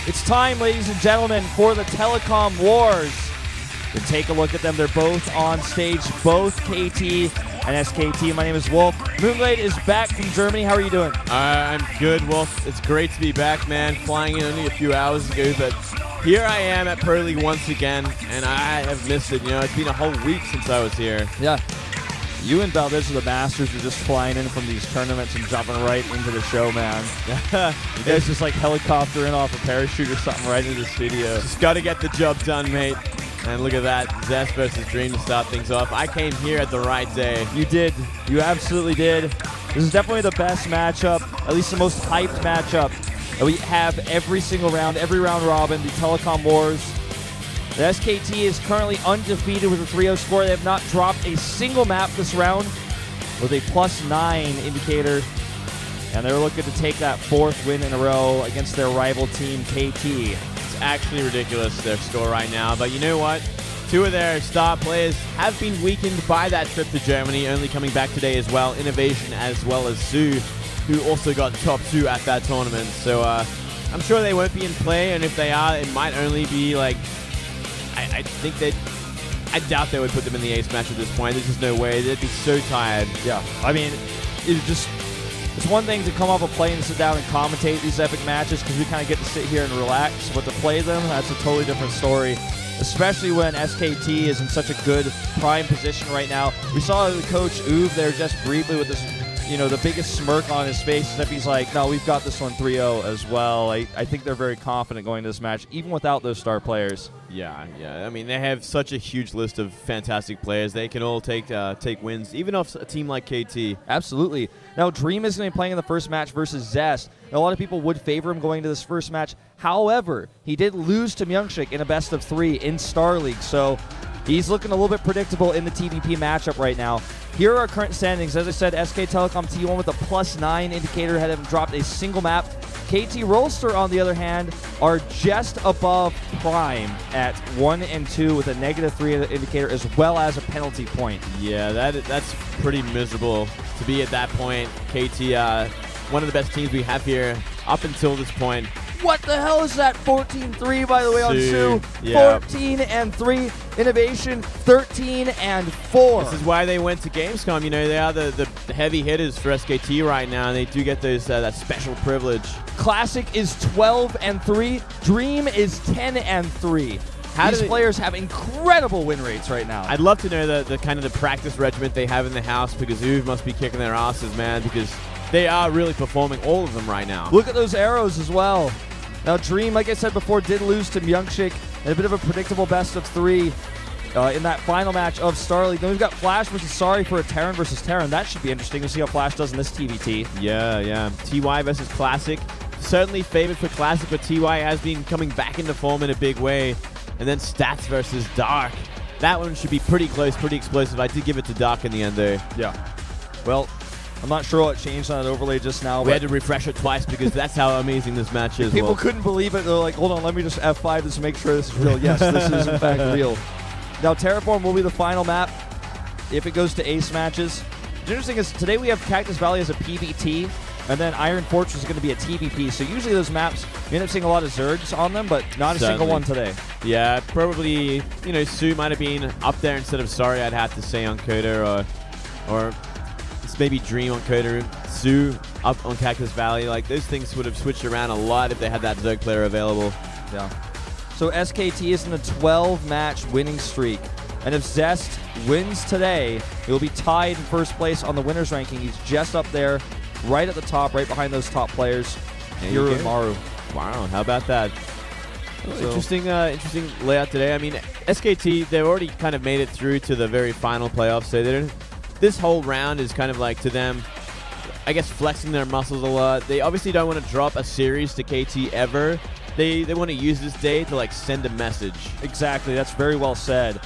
It's time, ladies and gentlemen, for the Telecom Wars. To take a look at them, they're both on stage, both KT and SKT. My name is Wolf. Moonblade is back from Germany. How are you doing? I'm good, Wolf. It's great to be back, man. Flying in only a few hours ago, but here I am at Pro League once again, and I have missed it. You know, it's been a whole week since I was here. Yeah. You and Valdez are the masters of just flying in from these tournaments and jumping right into the show, man. It's just like helicoptering off a parachute or something right into the studio. Just got to get the job done, mate. And look at that, Zest versus Dream to start things off. I came here at the right day. You did. You absolutely did. This is definitely the best matchup, at least the most hyped matchup that we have every single round, every round robin, the Telecom Wars. The SKT is currently undefeated with a 3-0 score. They have not dropped a single map this round with a +9 indicator. And they're looking to take that 4th win in a row against their rival team, KT. It's actually ridiculous, their score right now. But you know what? 2 of their star players have been weakened by that trip to Germany, only coming back today as well. Innovation as well as Su, who also got top 2 at that tournament. So I'm sure they won't be in play, and if they are, it might only be like... I think I doubt they would put them in the ace match at this point. There's just no way. They'd be so tired. Yeah. I mean, it's one thing to come off a plane and sit down and commentate these epic matches because we kind of get to sit here and relax, but to play them, that's a totally different story, especially when SKT is in such a good prime position right now. We saw the coach Uve there just briefly with this, you know, the biggest smirk on his face, except he's like, no, we've got this one 3-0 as well. I think they're very confident going into this match, even without those star players. Yeah. I mean, they have such a huge list of fantastic players. They can all take wins, even off a team like KT. Absolutely. Now, Dream is going to be playing in the first match versus Zest. Now, a lot of people would favor him going into this first match. However, he did lose to Myungshik in a best-of-3 in Star League, so he's looking a little bit predictable in the TVP matchup right now. Here are our current standings. As I said, SK Telecom T1 with a +9 indicator, hadn't dropped a single map. KT Rolster, on the other hand, are just above Prime at 1 and 2 with a -3 indicator as well as a penalty point. Yeah, that's pretty miserable to be at that point. KT, one of the best teams we have here up until this point. What the hell is that? 14-3, by the way, on Su. Yeah. 14-3. Innovation, 13-4. This is why they went to Gamescom. You know, they are the heavy hitters for SKT right now, and they do get those that special privilege. Classic is 12-3. Dream is 10-3. These players have incredible win rates right now. I'd love to know the kind of the practice regiment they have in the house, because Uve must be kicking their asses, man, because they are really performing, all of them right now. Look at those arrows as well. Now, Dream, like I said before, did lose to Myungshik in a bit of a predictable best-of-3 in that final match of Star League. Then we've got Flash versus Sorry for a Terran versus Terran. That should be interesting to see how Flash does in this TVT. Yeah. TY versus Classic. Certainly favored for Classic, but TY has been coming back into form in a big way. And then Stats versus Dark. That one should be pretty close, pretty explosive. I did give it to Dark in the end, though. Yeah. Well, I'm not sure what changed on that overlay just now. We had to refresh it twice because that's how amazing this match is. People couldn't believe it. They're like, hold on, let me just F5 this to make sure this is real. Yes, this is in fact real. Now, Terraform will be the final map if it goes to ace matches. What's interesting is today we have Cactus Valley as a PvT, and then Iron Fortress is going to be a TVP. So usually those maps, you end up seeing a lot of Zergs on them, but not a single one today. Yeah, probably, you know, Su might have been up there instead of Sorry, I'd have to say, on Coda, or maybe Dream on Coda, Su up on Cactus Valley. Like, those things would have switched around a lot if they had that Zerg player available. Yeah. So SKT is in a 12-match winning streak. And if Zest wins today, he will be tied in first place on the winners ranking. He's just up there, right at the top, right behind those top players, Hiro and Maru. Wow, how about that? So, interesting layout today. I mean, SKT, they've already kind of made it through to the very final playoffs, so they don't... This whole round is kind of like, to them, I guess, flexing their muscles a lot. They obviously don't want to drop a series to KT ever. They want to use this day to, like, send a message. Exactly. That's very well said.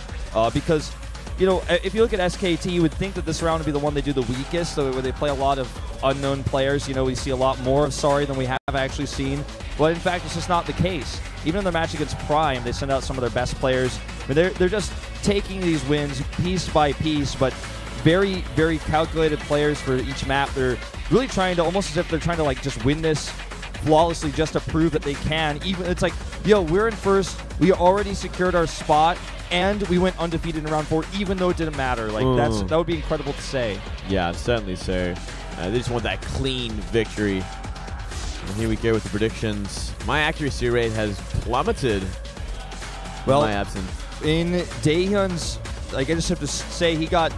Because, you know, if you look at SKT, you would think that this round would be the one they do the weakest, so where they play a lot of unknown players. You know, we see a lot more of Sorry than we have actually seen. But, in fact, it's just not the case. Even in their match against Prime, they send out some of their best players. I mean, they're just taking these wins piece by piece, but very, very calculated players for each map. They're really trying to, almost as if they're trying to, like, just win this flawlessly just to prove that they can. Even it's like, yo, we're in first. We already secured our spot, and we went undefeated in round 4, even though it didn't matter. Like that would be incredible to say. Yeah, certainly so. They just want that clean victory. And here we go with the predictions. My accuracy rate has plummeted. Well, in my absence. In Daehyun's, like, I just have to say, he got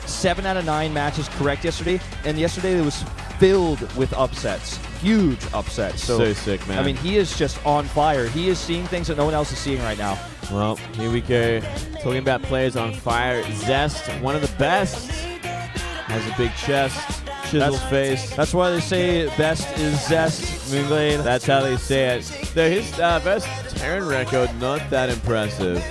7 out of 9 matches correct yesterday, and yesterday it was filled with upsets, huge upsets. So sick, man. I mean, he is just on fire. He is seeing things that no one else is seeing right now. Well, here we go. Talking about players on fire. Zest, one of the best, has a big chest, chiseled face. That's why they say best is Zest, Moonglade. That's how they say it. Though his best Terran record, not that impressive.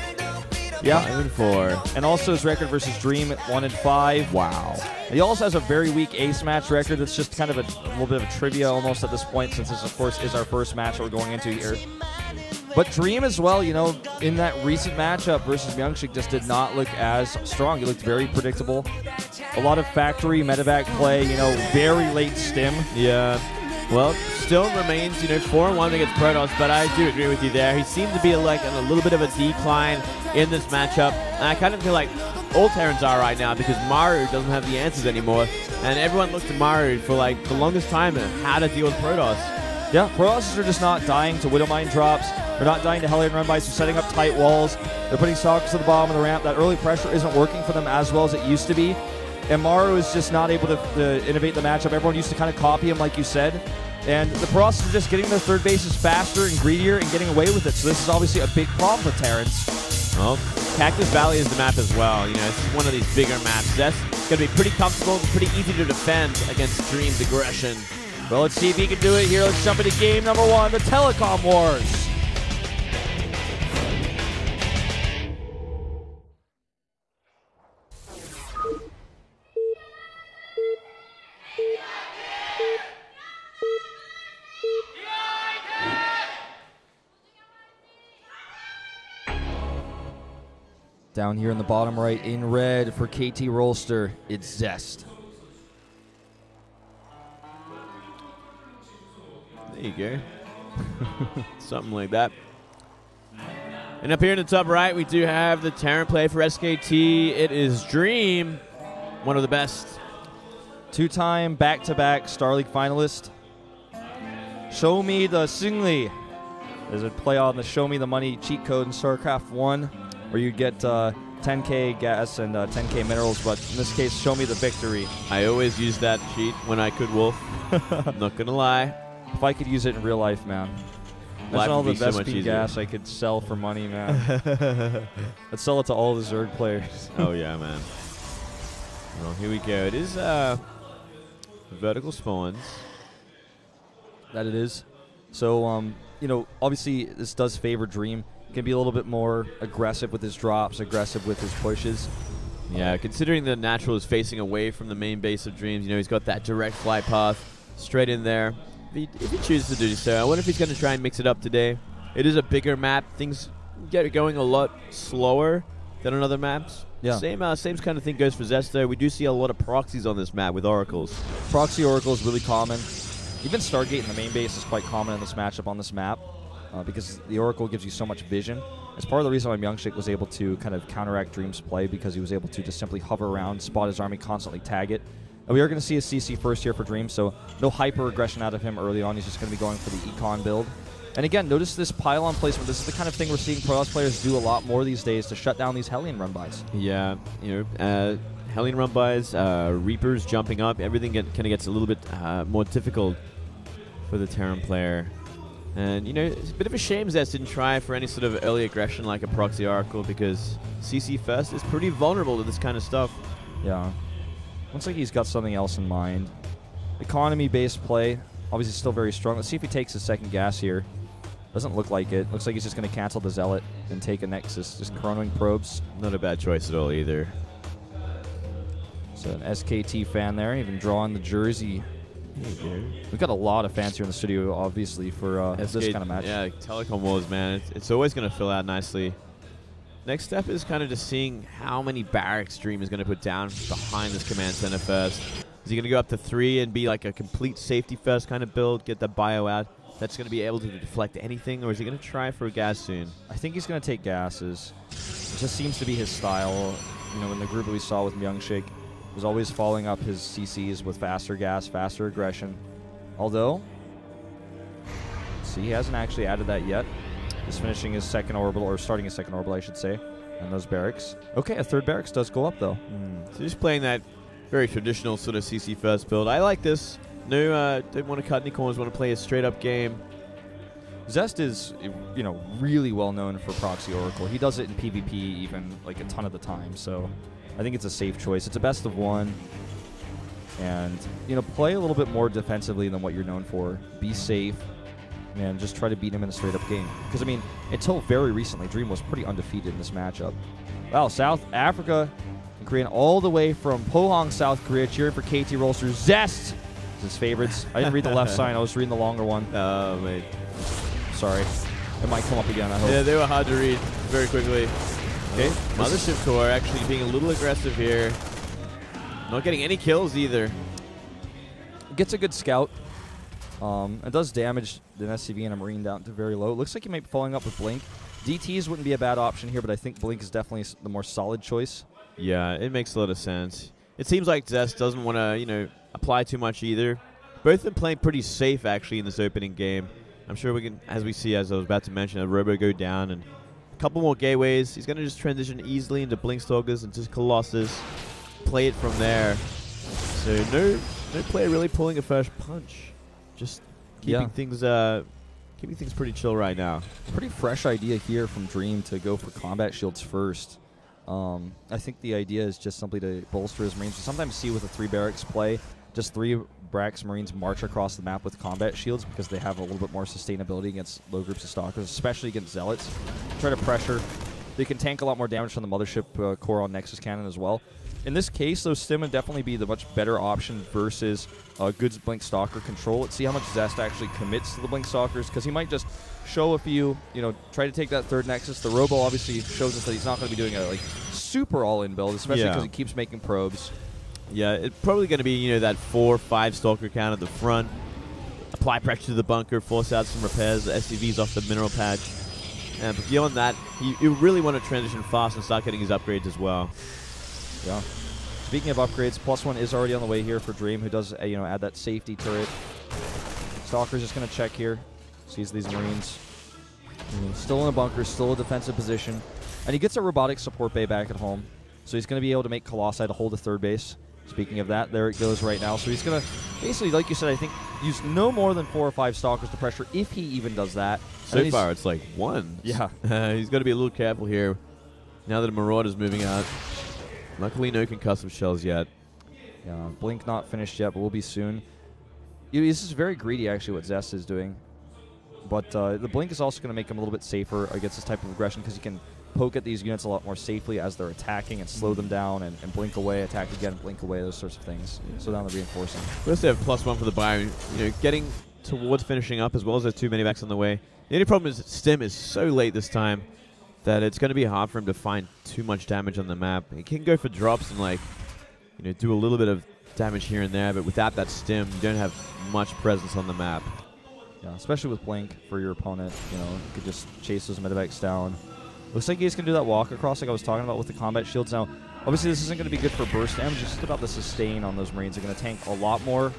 Yeah. 5-4. And also his record versus Dream at 1-5. Wow. He also has a very weak ace match record. That's just kind of a little bit of a trivia almost at this point, since this, of course, is our first match that we're going into here. But Dream as well, you know, in that recent matchup versus Myungshik just did not look as strong. He looked very predictable. A lot of factory medevac play, you know, very late stim. Yeah. Well, still remains, you know, 4-1 against Protoss, but I do agree with you there. He seemed to be like a little bit of a decline in this matchup, and I kind of feel like all Terrans are right now because Maru doesn't have the answers anymore, and everyone looks to Maru for like the longest time of how to deal with Protoss. Yeah, Protoss are just not dying to Widowmine drops. They're not dying to Hellion run bys. They're setting up tight walls. They're putting Stalkers to the bottom of the ramp. That early pressure isn't working for them as well as it used to be. And Maru is just not able to innovate the matchup. Everyone used to kind of copy him, like you said. And the Protoss are just getting their third bases faster and greedier and getting away with it. So this is obviously a big problem for Terrans. Well, Cactus Valley is the map as well. You know, it's one of these bigger maps. That's going to be pretty comfortable and pretty easy to defend against Dream's aggression. Well, let's see if he can do it here. Let's jump into game number 1, the Telecom Wars. Down here in the bottom right in red for KT Rolster, it's Zest. There you go. Something like that. And up here in the top right, we do have the Terran play for SKT. It is Dream, one of the best. 2-time back-to-back Star League finalist. Show me the Singli. There's a play on the Show Me the Money cheat code in Starcraft 1. Where you get 10k gas and 10k minerals, but in this case, show me the victory. I always use that cheat when I could wolf. Not gonna lie. If I could use it in real life, man. That's all the best gas I could sell for money, man. I'd sell it to all the Zerg players. Oh yeah, man. Well, here we go. It is vertical spawns. That it is. So, you know, obviously this does favor Dream. Can be a little bit more aggressive with his drops, aggressive with his pushes. Yeah, considering the natural is facing away from the main base of Dreams, you know, he's got that direct flight path straight in there. If he chooses to do so, I wonder if he's going to try and mix it up today. It is a bigger map. Things get going a lot slower than on other maps. Yeah. Same kind of thing goes for Zest, though. We do see a lot of proxies on this map with oracles. Proxy oracle is really common. Even Stargate in the main base is quite common in this matchup on this map. Because the Oracle gives you so much vision. It's part of the reason why Myungshik was able to kind of counteract Dream's play, because he was able to just simply hover around, spot his army, constantly tag it. We are going to see a CC first here for Dream, so no hyper-aggression out of him early on. He's just going to be going for the Econ build. And again, notice this pylon placement. This is the kind of thing we're seeing Protoss players do a lot more these days to shut down these Hellion run-bys. Yeah, you know, Hellion run-bys, Reapers jumping up, everything kind of gets a little bit more difficult for the Terran player. And, you know, it's a bit of a shame Zest didn't try for any sort of early aggression like a proxy oracle, because CC first is pretty vulnerable to this kind of stuff. Yeah. Looks like he's got something else in mind. Economy-based play, obviously still very strong. Let's see if he takes his second gas here. Doesn't look like it. Looks like he's just going to cancel the Zealot and take a Nexus. Just chronoing probes. Not a bad choice at all either. So an SKT fan there, even drawing the jersey. We've got a lot of fans here in the studio, obviously, for this kind of match. Yeah, Telecom Wars, man. It's always going to fill out nicely. Next step is kind of just seeing how many barracks Dream is going to put down behind this command center first. Is he going to go up to 3 and be like a complete safety first kind of build, get the bio out? that's going to be able to deflect anything, or is he going to try for a gas soon? I think he's going to take gases. It just seems to be his style. You know, in the group that we saw with Myungshik, was always following up his CCs with faster gas, faster aggression. Although, see, he hasn't actually added that yet. He's finishing his second orbital, or starting his second orbital, I should say, and those barracks. Okay, a third barracks does go up, though. So just playing that very traditional sort of CC first build. I like this. No, don't want to cut any corners, want to play a straight-up game. Zest is, you know, really well known for proxy Oracle. He does it in PvP even like a ton of the time, so I think it's a safe choice. It's a best of one, and you know, play a little bit more defensively than what you're known for. Be safe, and just try to beat him in a straight-up game. Because I mean, until very recently, Dream was pretty undefeated in this matchup. Wow, South Africa and Korean all the way from Pohang, South Korea, cheering for KT Rolster. Zest is his favorites. I didn't read the left sign. I was reading the longer one. Oh, mate. Sorry. It might come up again, I hope. Yeah, they were hard to read very quickly. Okay, Mothership Core actually being a little aggressive here. Not getting any kills either. Gets a good scout. It does damage the SCV and a Marine down to very low. It looks like he might be following up with Blink. DTs wouldn't be a bad option here, but I think Blink is definitely the more solid choice. Yeah, it makes a lot of sense. It seems like Zest doesn't want to, you know, apply too much either. Both of them playing pretty safe, actually, in this opening game. I'm sure we can, as we see, as I was about to mention, a Robo go down and a couple more gateways. He's going to just transition easily into Blinkstalkers and just Colossus. Play it from there. So no player really pulling a first punch. Just keeping things pretty chill right now. Pretty fresh idea here from Dream to go for combat shields first. I think the idea is just simply to bolster his Marines. We sometimes see with a 3 barracks play, just 3 barracks Marines march across the map with combat shields because they have a little bit more sustainability against low groups of Stalkers, especially against Zealots. Try to pressure. They can tank a lot more damage from the Mothership core on Nexus Cannon as well. In this case, though, Stim would definitely be the much better option versus good Blink Stalker control. Let's see how much Zest actually commits to the Blink Stalkers, because he might just show a few, you know, try to take that third Nexus. The Robo obviously shows us that he's not going to be doing a like super all-in build, especially because he keeps making probes. Yeah, it's probably going to be, you know, that 4 or 5 Stalker count at the front. Apply pressure to the bunker, force out some repairs, SCVs off the mineral patch. And but beyond that, you really want to transition fast and start getting his upgrades as well. Yeah. Speaking of upgrades, +1 is already on the way here for Dream, who does, you know, add that safety turret. Stalker's just going to check here. Sees these Marines. Still in a bunker, still a defensive position. And he gets a robotic support bay back at home. So he's going to be able to make Colossi to hold a third base. Speaking of that, there it goes right now. So he's going to basically, like you said, I think, use no more than 4 or 5 Stalkers to pressure, if he even does that. So far, it's like 1. Yeah. He's got to be a little careful here now that a Marauder's moving out. Luckily, no concussive shells yet. Yeah, Blink not finished yet, but will be soon. This is very greedy, actually, what Zest is doing. But the Blink is also going to make him a little bit safer against this type of aggression, because he can poke at these units a lot more safely as they're attacking and slow them down and blink away, attack again, blink away, those sorts of things. Slow down the reinforcing. First they have +1 for the buy. You know, getting towards finishing up, as well as there's 2 minibacks on the way. The only problem is that Stim is so late this time that it's going to be hard for him to find too much damage on the map. He can go for drops and, like, you know, do a little bit of damage here and there, but without that Stim, you don't have much presence on the map. Yeah, especially with Blink for your opponent. You know, you could just chase those medivacs down. Looks like he's going to do that walk across like I was talking about with the combat shields. Now, obviously this isn't going to be good for burst damage, just about the sustain on those Marines. They're going to tank a lot more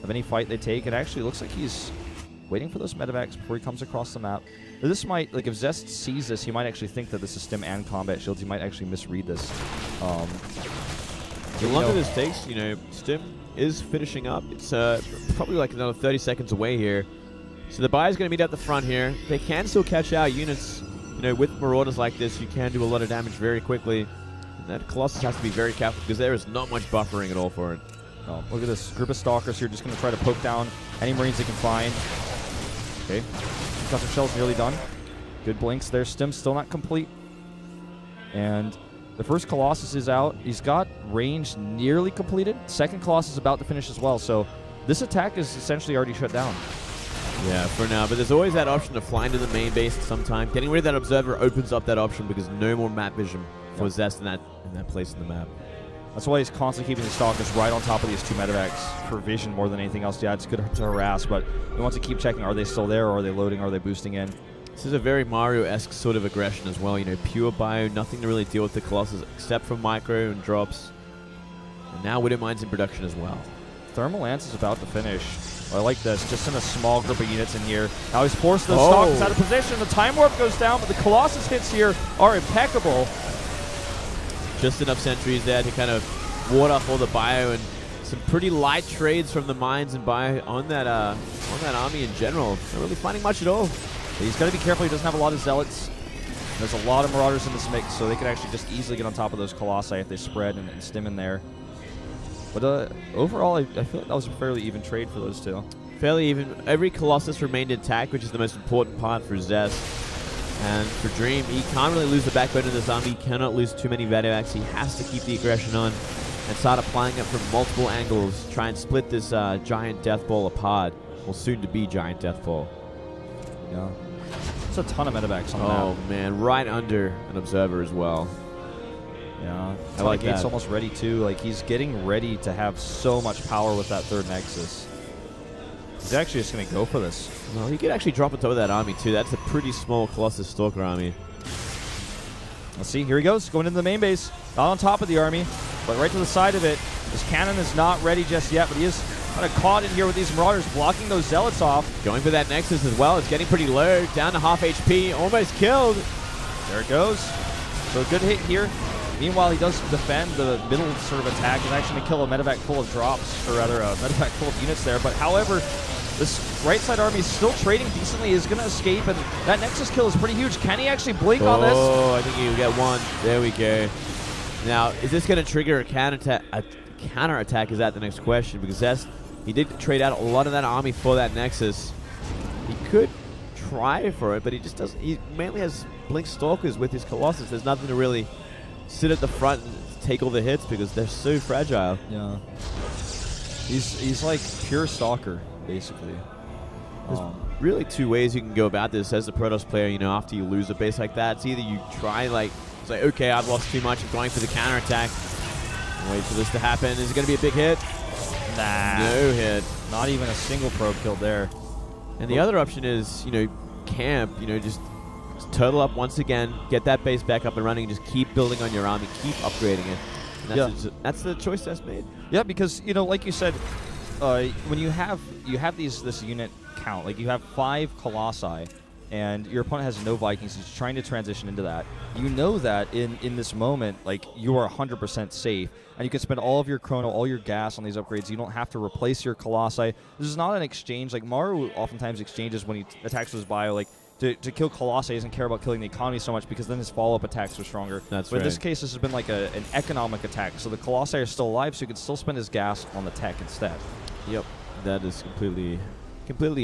of any fight they take. It actually looks like he's waiting for those medivacs before he comes across the map. This might, like, if Zest sees this, he might actually think that this is Stim and combat shields. He might actually misread this. The longer this takes, you know, Stim is finishing up. It's probably like another 30 seconds away here. So the buyer's going to meet at the front here. They can still catch out units. You know, with Marauders like this, you can do a lot of damage very quickly. And that Colossus has to be very careful, because there is not much buffering at all for it. Oh, look at this group of Stalkers here, just going to try to poke down any Marines they can find. Okay. Concussive shell's nearly done. Good blinks there. Stim's still not complete. And the first Colossus is out. He's got range nearly completed. Second Colossus is about to finish as well. So this attack is essentially already shut down. Yeah, for now. But there's always that option to fly into the main base at some time. Getting rid of that Observer opens up that option, because no more map vision for Zest in that place in the map. That's why he's constantly keeping the Stalkers right on top of these 2 medevacs for vision more than anything else. Yeah, it's good to harass, but he wants to keep checking, are they still there, or are they loading, are they boosting in? This is a very Mario-esque sort of aggression as well. You know, pure bio, nothing to really deal with the Colossus except for micro and drops. And now Widowmine's in production as well. Thermal Lance is about to finish. I like this, just in a small group of units in here. Now he's forced those Stalkers out of position. The Time Warp goes down, but the Colossus hits here are impeccable. Just enough sentries there to kind of ward off all the bio, and some pretty light trades from the mines and bio on that army in general. Not really finding much at all. He's got to be careful. He doesn't have a lot of Zealots. There's a lot of Marauders in this mix, so they could actually just easily get on top of those Colossi if they spread and stim in there. But overall, I feel like that was a fairly even trade for those two. Fairly even. Every Colossus remained intact, which is the most important part for Zest. And for Dream, he can't really lose the backbone of this army. He cannot lose too many Vedovacs. He has to keep the aggression on and start applying it from multiple angles. Try and split this giant death ball apart. Well, soon to be giant death ball. Yeah. It's a ton of medevacs on the map. Oh, man. Right under an observer as well. Yeah. I like Gate's that. almost ready, too. Like, he's getting ready to have so much power with that 3rd Nexus. He's actually just going to go for this. Well, he could actually drop on top of that army, too. That's a pretty small Colossus Stalker army. Let's see. Here he goes. Going into the main base. Not on top of the army, but right to the side of it. His cannon is not ready just yet, but he is kind of caught in here with these Marauders, blocking those Zealots off. Going for that Nexus as well. It's getting pretty low. Down to half HP. Almost killed. There it goes. So a good hit here. Meanwhile, he does defend the middle sort of attack. He's actually going to kill a medevac full of drops, or rather a medevac full of units there. But however, this right side army is still trading decently, is going to escape, and that Nexus kill is pretty huge. Can he actually blink on this? Oh, I think he'll get one. There we go. Now, is this going to trigger a counter attack? Is that the next question? Because Zest, he did trade out a lot of that army for that Nexus. He could try for it, but he just doesn't. He mainly has Blink Stalkers with his Colossus. There's nothing to really sit at the front and take all the hits because they're so fragile. Yeah. He's like pure Stalker, basically. There's really 2 ways you can go about this as a Protoss player. You know, after you lose a base like that, it's either you try like, say, okay, I've lost too much, I'm going for the counter attack. Wait for this to happen. Is it going to be a big hit? Nah. No hit. Not even a single probe kill there. And the other option is, you know, camp, you know, just turtle up once again, get that base back up and running, just keep building on your army, keep upgrading it. And that's the choice that's made. Yeah, because, you know, like you said, when you have this unit count, like you have 5 Colossi, and your opponent has no Vikings, he's trying to transition into that. You know that in this moment, like, you are 100% safe, and you can spend all of your chrono, all your gas on these upgrades. You don't have to replace your Colossi. This is not an exchange. Like, Maru oftentimes exchanges when he attacks with his bio, like, to kill Colossi. He doesn't care about killing the economy so much because then his follow-up attacks are stronger. That's but right. in this case, this has been like an economic attack. So the Colossi are still alive, so he can still spend his gas on the tech instead. Yep, that is completely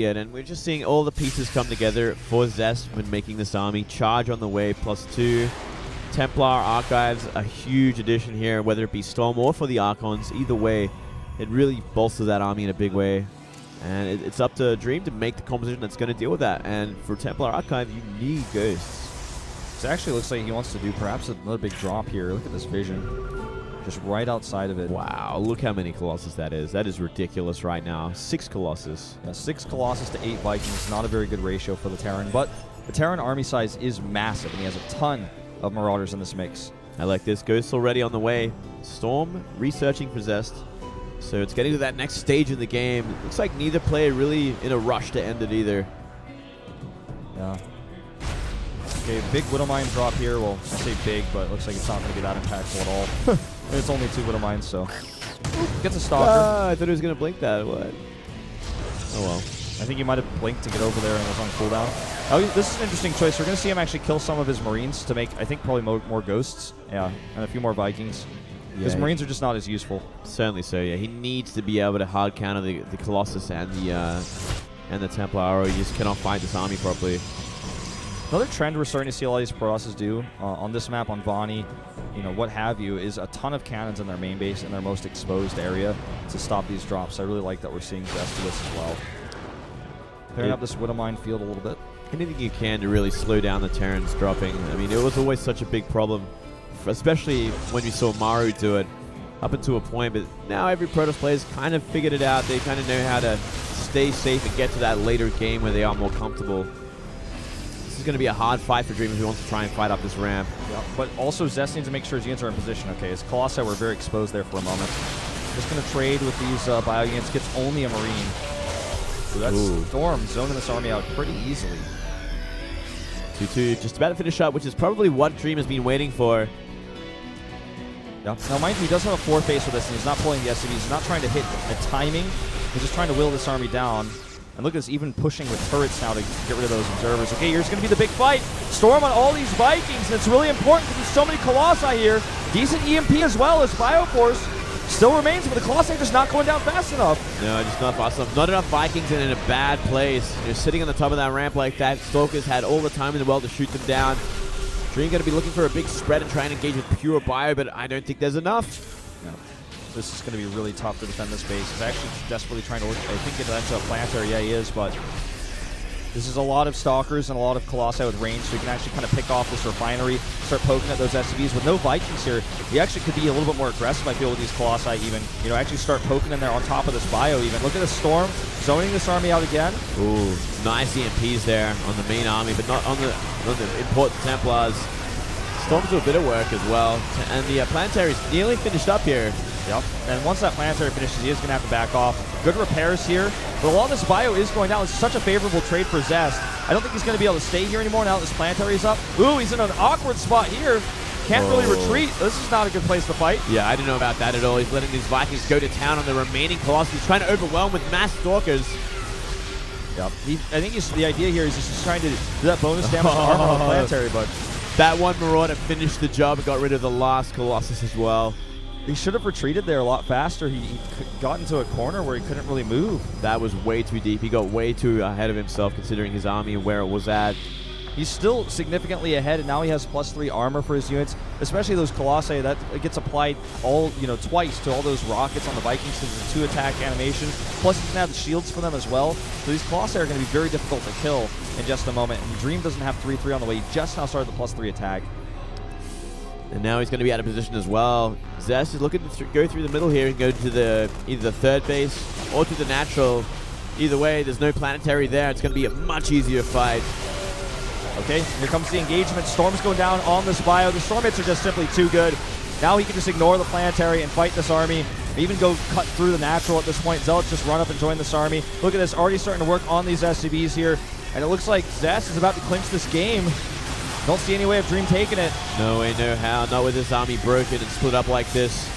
it. And we're just seeing all the pieces come together for Zest when making this army. Charge on the way, +2. Templar Archives, a huge addition here, whether it be Storm or for the Archons. Either way, it really bolsters that army in a big way. And it's up to Dream to make the composition that's going to deal with that. And for Templar Archive, you need Ghosts. It actually looks like he wants to do perhaps another big drop here. Look at this vision. Just right outside of it. Wow, look how many Colossus that is. That is ridiculous right now. 6 Colossus. Yeah, 6 Colossus to 8 Vikings. Not a very good ratio for the Terran. But the Terran army size is massive, and he has a ton of Marauders in this mix. I like this. Ghosts already on the way. Storm researching for Zest. So it's getting to that next stage in the game. Looks like neither player really in a rush to end it either. Yeah. Okay, big Widowmine drop here. Well, I say big, but it looks like it's not going to be that impactful at all. It's only 2 Widowmines, so. Gets a Stalker. I thought he was going to blink that. What? Oh, well. I think he might have blinked to get over there and was on cooldown. Oh, this is an interesting choice. We're going to see him actually kill some of his Marines to make, I think, probably more Ghosts. Yeah, and a few more Vikings. Because Marines are just not as useful. Certainly so, yeah. He needs to be able to hard counter the Colossus and the Templar, or he just cannot fight this army properly. Another trend we're starting to see a lot of these Protosses do on this map, on Vani, you know, what have you, is a ton of cannons in their main base in their most exposed area to stop these drops. I really like that we're seeing Zest do this as well. Pairing up this Widowmine field a little bit. Anything you can to really slow down the Terrans dropping. I mean, it was always such a big problem, especially when you saw Maru do it. up until a point, but now every Protoss player's kind of figured it out. They kind of know how to stay safe and get to that later game where they are more comfortable. This is going to be a hard fight for Dream if he wants to try and fight up this ramp. Yeah, but also Zest needs to make sure his units are in position. Okay, his Colossi were very exposed there for a moment. Just going to trade with these bio units. Gets only a Marine. So that's Storm zoning this army out pretty easily. 2-2, just about to finish up, which is probably what Dream has been waiting for. Yeah. Now, mind you, he does have a 4-face with this, and he's not pulling the SCVs. He's not trying to hit the timing. He's just trying to will this army down. And look at this, even pushing with turrets now to get rid of those observers. Okay, here's going to be the big fight. Storm on all these Vikings, and it's really important because there's so many Colossi here. Decent EMP as well as Bioforce still remains, but the Colossi are just not going down fast enough. No, just not fast enough. Not enough Vikings and in a bad place. You're sitting on the top of that ramp like that. Stalkers had all the time in the world to shoot them down. Dream going to be looking for a big spread and try and engage with pure bio, but I don't think there's enough. No. This is going to be really tough to defend this base. He's actually desperately trying to look. I think it's into a planetary. Yeah, he is, but this is a lot of Stalkers and a lot of Colossi with range, so he can actually kind of pick off this refinery, start poking at those SCVs. With no Vikings here, he actually could be a little bit more aggressive, I feel, with these Colossi even. You know, actually start poking in there on top of this bio even. Look at this Storm, zoning this army out again. Ooh, nice EMPs there on the main army, but not on the important Templars. Storms do a bit of work as well, and the planetary's nearly finished up here. Yep, and once that planetary finishes, he is going to have to back off. Good repairs here, but a lot of this bio is going down. It's such a favorable trade for Zest. I don't think he's going to be able to stay here anymore now that this planetary is up. Ooh, he's in an awkward spot here. Can't really retreat. This is not a good place to fight. Yeah, I didn't know about that at all. He's letting these Vikings go to town on the remaining Colossus. He's trying to overwhelm with mass Stalkers. Yep. I think the idea here is just trying to do that bonus damage to armor on the planetary, but that one Marauder finished the job and got rid of the last Colossus as well. He should have retreated there a lot faster. He got into a corner where he couldn't really move. That was way too deep. He got way too ahead of himself considering his army and where it was at. He's still significantly ahead, and now he has +3 armor for his units, especially those Colossi. That gets applied twice to all those rockets on the Vikings because it's a 2-attack animation. Plus, he can have the shields for them as well. So these Colossi are going to be very difficult to kill in just a moment. And Dream doesn't have 3-3 on the way. He just now started the +3 attack. And now he's going to be out of position as well. Zest is looking to go through the middle here and go to either the third base or to the natural. Either way, there's no planetary there. It's going to be a much easier fight. Okay, here comes the engagement. Storm's going down on this bio. The Storm hits are just simply too good. Now he can just ignore the planetary and fight this army. Even go cut through the natural at this point. Zealots just run up and join this army. Look at this, already starting to work on these SCVs here. And it looks like Zest is about to clinch this game. Don't see any way of Dream taking it. No way, no how. Not with this army broken and split up like this.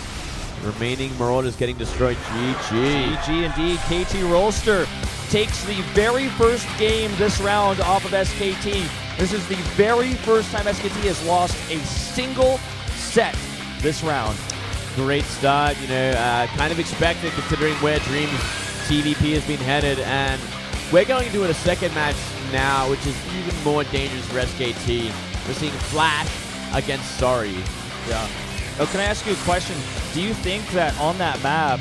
Remaining Marauders getting destroyed. GG. GG indeed. KT Rolster takes the very first game this round off of SKT. This is the very first time SKT has lost a single set this round. Great start, kind of expected considering where Dream's TVP has been headed. And we're going into a second match now, which is even more dangerous for SKT. We're seeing Flash against Sorry. Yeah. Oh, can I ask you a question? Do you think that on that map,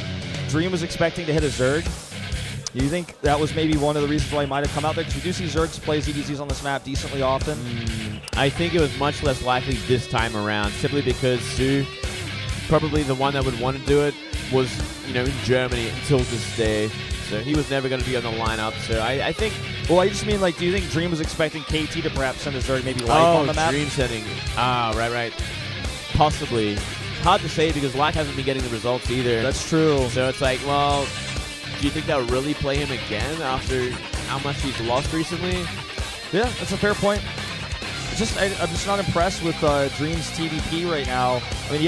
Dream was expecting to hit a Zerg? Do you think that was maybe one of the reasons why he might have come out there? Because we do see Zergs play ZVZs on this map decently often. I think it was much less likely this time around, simply because Sue, probably the one that would want to do it, was in Germany until this day. So he was never going to be on the lineup. So I think... Well, I just mean, do you think Dream was expecting KT to perhaps send a Zerg maybe live on the map? Dream sending. Right. Possibly. Hard to say because Lack hasn't been getting the results either. That's true. So it's like, well, do you think they'll really play him again after how much he's lost recently? Yeah, that's a fair point. I'm just not impressed with Dream's TVP right now. I mean,